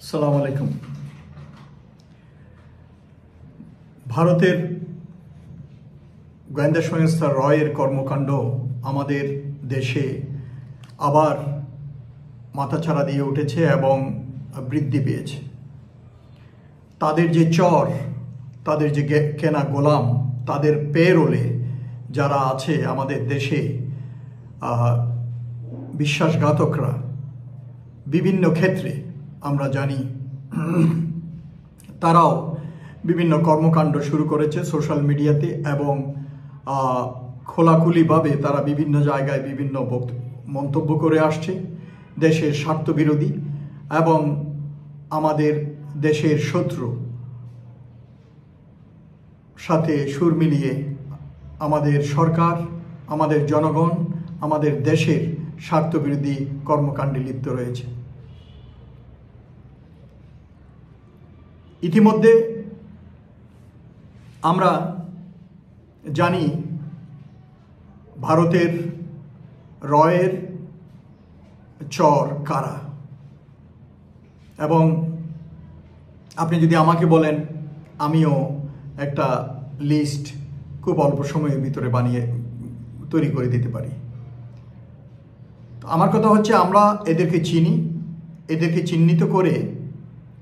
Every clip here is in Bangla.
আসসালামু আলাইকুম। ভারতের গোয়েন্দা সংস্থা রয়ের কর্মকাণ্ড আমাদের দেশে আবার মাথাচাড়া দিয়ে উঠেছে এবং বৃদ্ধি পেয়েছে। তাদের যে চর, তাদের যে কেনা গোলাম, তাদের পেরোলে যারা আছে আমাদের দেশে বিশ্বাসঘাতকরা বিভিন্ন ক্ষেত্রে আমরা জানি তারাও বিভিন্ন কর্মকাণ্ড শুরু করেছে সোশ্যাল মিডিয়াতে এবং খোলাখুলিভাবে তারা বিভিন্ন জায়গায় বিভিন্ন মন্তব্য করে আসছে দেশের স্বার্থবিরোধী এবং আমাদের দেশের শত্রু সাথে সুর মিলিয়ে আমাদের সরকার, আমাদের জনগণ, আমাদের দেশের স্বার্থবিরোধী কর্মকাণ্ডে লিপ্ত রয়েছে। ইতিমধ্যে আমরা জানি ভারতের রয়ের চর কারা, এবং আপনি যদি আমাকে বলেন আমিও একটা লিস্ট খুব অল্প সময়ের ভিতরে তৈরি করে দিতে পারি। আমার কথা হচ্ছে আমরা এদেরকে চিনি, এদেরকে চিহ্নিত করে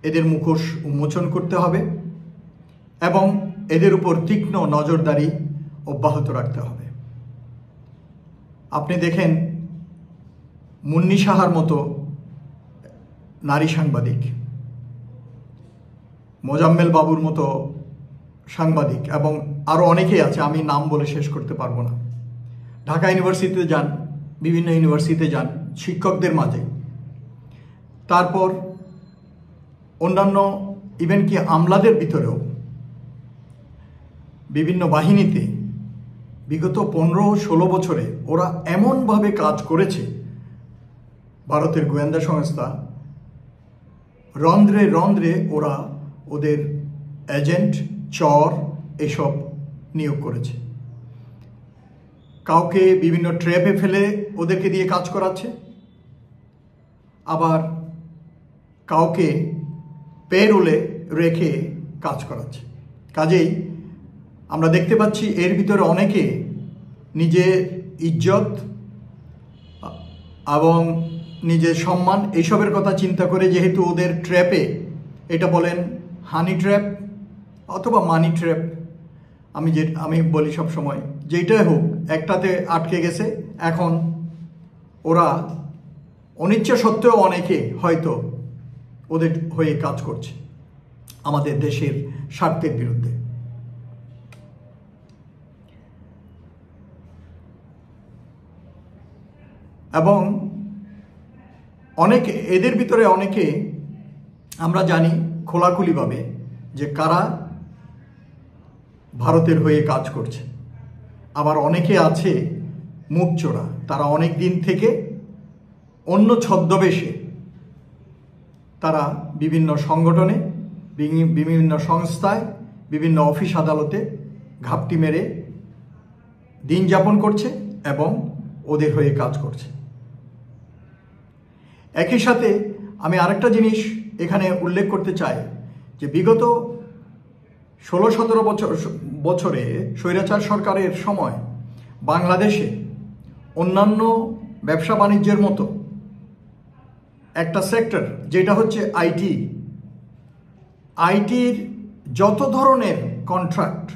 এদের মুখোশ উন্মোচন করতে হবে এবং এদের উপর তীক্ষ্ণ নজরদারি অব্যাহত রাখতে হবে। আপনি দেখেন মুন্নি সাহার মতো নারী সাংবাদিক, মোজাম্মেল বাবুর মতো সাংবাদিক এবং আরও অনেকেই আছে, আমি নাম বলে শেষ করতে পারবো না। ঢাকা ইউনিভার্সিটিতে যান, বিভিন্ন ইউনিভার্সিটিতে যান শিক্ষকদের মাঝে, তারপর অন্যান্য ইভেন কি আমলাদের ভিতরেও বিভিন্ন বাহিনীতে বিগত 15-16 বছরে ওরা এমনভাবে কাজ করেছে, ভারতের গোয়েন্দা সংস্থা রন্ধ্রে রন্ধ্রে ওরা ওদের এজেন্ট, চর এসব নিয়োগ করেছে। কাউকে বিভিন্ন ট্র্যাপে ফেলে ওদেরকে দিয়ে কাজ করাচ্ছে, আবার কাউকে পেরোলে রেখে কাজ করাচ্ছে। কাজেই আমরা দেখতে পাচ্ছি এর ভিতরে অনেকে নিজের ইজ্জত এবং নিজের সম্মান এইসবের কথা চিন্তা করে, যেহেতু ওদের ট্র্যাপে, এটা বলেন হানি ট্র্যাপ অথবা মানি ট্র্যাপ, আমি বলি সব সময় যেটাই হোক, একটাতে আটকে গেছে। এখন ওরা অনিচ্ছা সত্ত্বেও অনেকে হয়তো ওদের হয়ে কাজ করছে আমাদের দেশের স্বার্থের বিরুদ্ধে। এবং অনেকে, এদের ভিতরে অনেকে আমরা জানি খোলাখুলিভাবে যে কারা ভারতের হয়ে কাজ করছে। আবার অনেকে আছে মুখ চোরা, তারা অনেক দিন থেকে অন্য ছদ্মবেশে তারা বিভিন্ন সংগঠনে, বিভিন্ন সংস্থায়, বিভিন্ন অফিস আদালতে ঘাপটি মেরে দিন যাপন করছে এবং ওদের হয়ে কাজ করছে। একই সাথে আমি আরেকটা জিনিস এখানে উল্লেখ করতে চাই যে বিগত 16-17 বছরে স্বৈরাচার সরকারের সময় বাংলাদেশে অন্যান্য ব্যবসা বাণিজ্যের মতো একটা সেক্টর, যেটা হচ্ছে আইটির যত ধরনের কন্ট্রাক্ট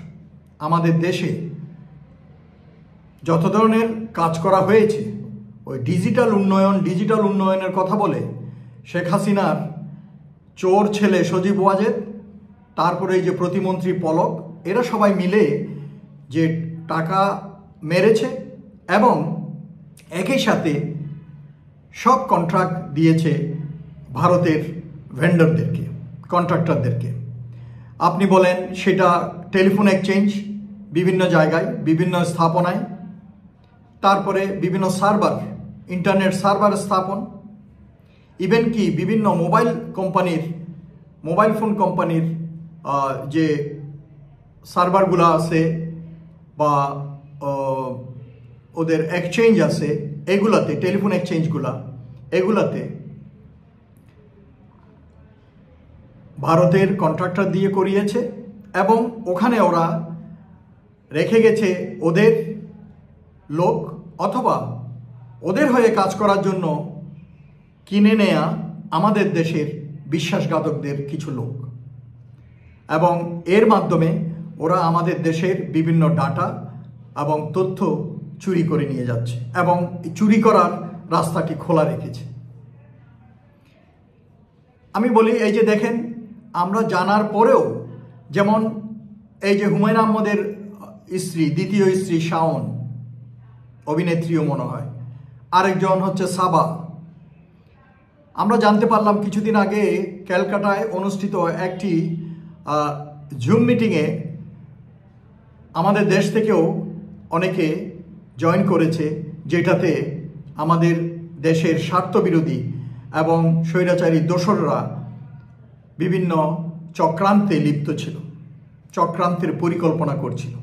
আমাদের দেশে যত ধরনের কাজ করা হয়েছে, ওই ডিজিটাল উন্নয়নের কথা বলে শেখ হাসিনার চোর ছেলে সজীব ওয়াজেদ, তারপরে এই যে প্রতিমন্ত্রী পলক, এরা সবাই মিলে যে টাকা মেরেছে এবং একই সাথে সব কন্ট্রাক্ট দিয়েছে ভারতের ভেন্ডরদেরকে, কন্ট্রাক্টরদেরকে। আপনি বলেন সেটা টেলিফোন এক্সচেঞ্জ বিভিন্ন জায়গায়, বিভিন্ন স্থাপনায়, তারপরে বিভিন্ন সার্ভার, ইন্টারনেট সার্ভার স্থাপন, ইভেন কি বিভিন্ন মোবাইল ফোন কোম্পানির যে সার্ভারগুলো আছে বা ওদের এক্সচেঞ্জ আছে, এগুলাতে, টেলিফোন এক্সচেঞ্জগুলা, এগুলাতে ভারতের কন্ট্রাক্টর দিয়ে করিয়েছে এবং ওখানে ওরা রেখে গেছে ওদের লোক অথবা ওদের হয়ে কাজ করার জন্য কিনে নেয়া আমাদের দেশের বিশ্বাসঘাতকদের কিছু লোক, এবং এর মাধ্যমে ওরা আমাদের দেশের বিভিন্ন ডাটা এবং তথ্য চুরি করে নিয়ে যাচ্ছে এবং চুরি করার রাস্তাটি খোলা রেখেছে। আমি বলি, এই যে দেখেন, আমরা জানার পরেও, যেমন এই যে হুমায়ুন আহমেদের স্ত্রী, দ্বিতীয় স্ত্রী শাওন, অভিনেত্রীও মনে হয়, আরেকজন হচ্ছে সাবা। আমরা জানতে পারলাম কিছুদিন আগে ক্যালকাটায় অনুষ্ঠিত একটি জুম মিটিংয়ে আমাদের দেশ থেকেও অনেকে জয়েন করেছে, যেটাতে আমাদের দেশের স্বার্থবিরোধী এবং স্বৈরাচারী দোসররা বিভিন্ন চক্রান্তে লিপ্ত ছিল, চক্রান্তের পরিকল্পনা করছিল।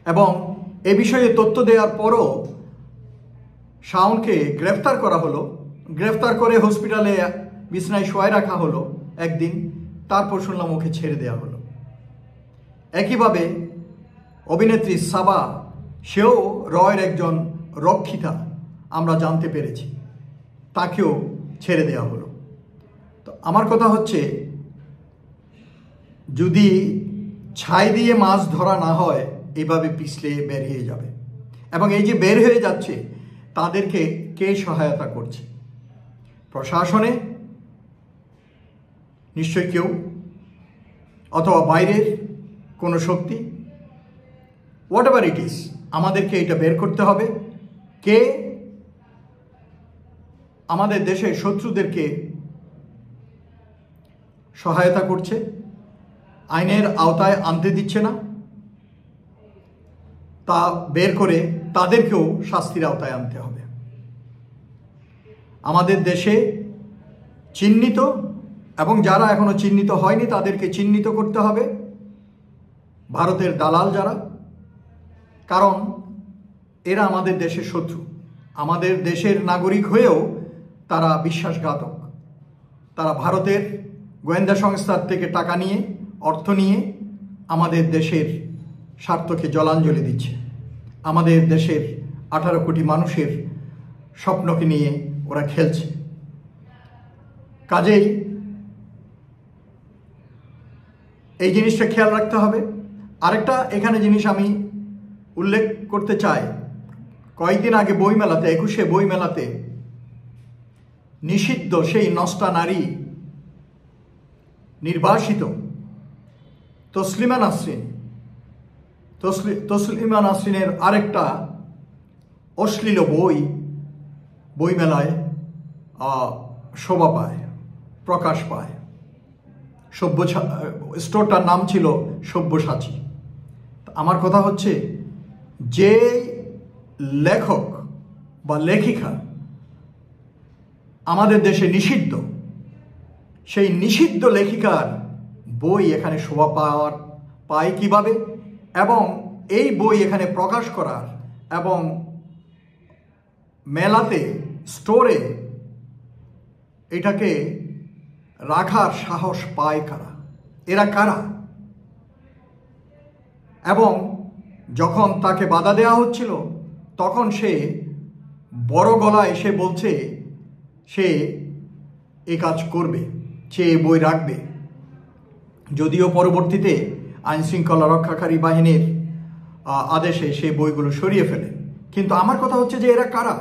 এবং এ বিষয়ে তথ্য দেওয়ার পরও শাওনকে গ্রেফতার করা হলো, গ্রেফতার করে হসপিটালে বিছানায় শোয়ায় রাখা হলো একদিন, তারপর শুনলাম ওকে ছেড়ে দেওয়া হলো। একইভাবে অভিনেত্রী সাবা, সেও রয়ের একজন রক্ষিতা আমরা জানতে পেরেছি, তাকেও ছেড়ে দেওয়া হলো। তো আমার কথা হচ্ছে, যদি ছাই দিয়ে মাছ ধরা না হয়, এভাবে পিছলে বের হয়ে যাবে। এবং এই যে বের হয়ে যাচ্ছে, তাদেরকে কে সহায়তা করছে? প্রশাসনে নিশ্চয় কেউ, অথবা বাইরের কোনো শক্তি। হোয়াট এভার ইট ইজ, আমাদেরকে এটা বের করতে হবে, কে আমাদের দেশের শত্রুদেরকে সহায়তা করছে, আইনের আওতায় আনতে দিচ্ছে না, তা বের করে তাদেরকেও শাস্তির আওতায় আনতে হবে। আমাদের দেশে চিহ্নিত এবং যারা এখনো চিহ্নিত হয়নি, তাদেরকে চিহ্নিত করতে হবে, ভারতের দালাল যারা, কারণ এরা আমাদের দেশের শত্রু। আমাদের দেশের নাগরিক হয়েও তারা বিশ্বাসঘাতক। তারা ভারতের গোয়েন্দা সংস্থার থেকে টাকা নিয়ে, অর্থ নিয়ে আমাদের দেশের স্বার্থকে জলাঞ্জলি দিচ্ছে। আমাদের দেশের 18 কোটি মানুষের স্বপ্নকে নিয়ে ওরা খেলছে। কাজেই এই জিনিসটা খেয়াল রাখতে হবে। আরেকটা এখানে জিনিস আমি উল্লেখ করতে চাই, কয়েকদিন আগে বইমেলাতে, 21শে বইমেলাতে নিষিদ্ধ সেই নষ্টা নারী, নির্বাসিত তসলিমা নাসরিনের আরেকটা অশ্লীল বইমেলায় শোভা পায়, প্রকাশ পায়। স্টোরটার নাম ছিল সব্যসাচী। আমার কথা হচ্ছে, যে লেখক বা লেখিকা আমাদের দেশে নিষিদ্ধ, সেই নিষিদ্ধ লেখিকার বই এখানে শোভা পায় কিভাবে, এবং এই বই এখানে প্রকাশ করার এবং মেলাতে, স্টোরে এটাকে রাখার সাহস পায় কারা? এরা কারা? এবং যখন তাকে বাধা দেওয়া হচ্ছিল, তখন সে বড় গলায় এসে বলছে সে এ কাজ করবে, সে বই রাখবে। যদিও পরবর্তীতে আইনশৃঙ্খলা রক্ষাকারী বাহিনীর আদেশে সে বইগুলো সরিয়ে ফেলে। কিন্তু আমার কথা হচ্ছে যে এরা কারা?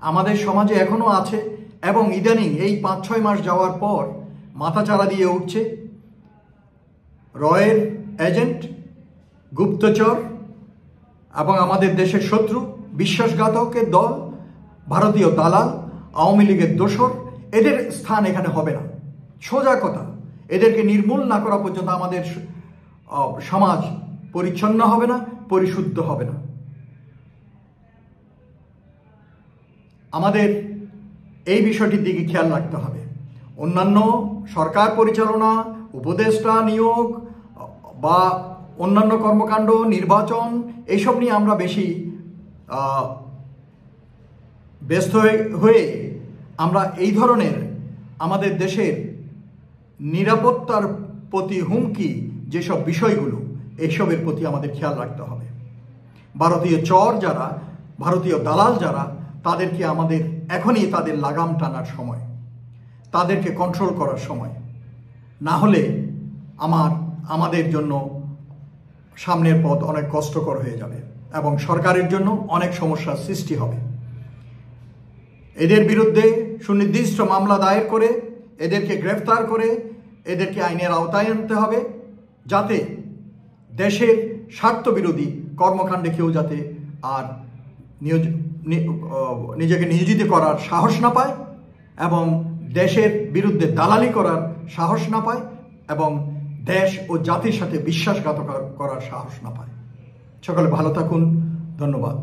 আমাদের সমাজে এখনো আছে, এবং ইদানিং এই 5-6 মাস যাওয়ার পর মাথাচাড়া দিয়ে উঠছে। রয়ের এজেন্ট, গুপ্তচর এবং আমাদের দেশের শত্রু, বিশ্বাসঘাতকের দল, ভারতীয় দালাল, আওয়ামী লীগের দোসর, এদের স্থান এখানে হবে না। সোজা কথা, এদেরকে নির্মূল না করা পর্যন্ত আমাদের সমাজ পরিচ্ছন্ন হবে না, পরিশুদ্ধ হবে না। আমাদের এই বিষয়টির দিকে খেয়াল রাখতে হবে। অন্যান্য সরকার পরিচালনা, উপদেষ্টা নিয়োগ বা অন্যান্য কর্মকাণ্ড, নির্বাচন, এইসব নিয়ে আমরা বেশি ব্যস্ত হয়ে আমরা এই ধরনের আমাদের দেশের নিরাপত্তার প্রতি হুমকি যেসব বিষয়গুলো, এইসবের প্রতি আমাদের খেয়াল রাখতে হবে। ভারতীয় চর যারা, ভারতীয় দালাল যারা, তাদেরকে আমাদের এখনই তাদের লাগাম টানার সময়, তাদেরকে কন্ট্রোল করার সময়। না হলে আমাদের জন্য সামনের পথ অনেক কষ্টকর হয়ে যাবে এবং সরকারের জন্য অনেক সমস্যার সৃষ্টি হবে। এদের বিরুদ্ধে সুনির্দিষ্ট মামলা দায়ের করে এদেরকে গ্রেফতার করে এদেরকে আইনের আওতায় আনতে হবে, যাতে দেশের স্বার্থবিরোধী কর্মকাণ্ডে কেউ যাতে আর নিজেকে নিয়োজিত করার সাহস না পায় এবং দেশের বিরুদ্ধে দালালি করার সাহস না পায় এবং দেশ ও জাতির সাথে বিশ্বাসঘাতকতা করার সাহস না পায়। সকলে ভালো থাকুন। ধন্যবাদ।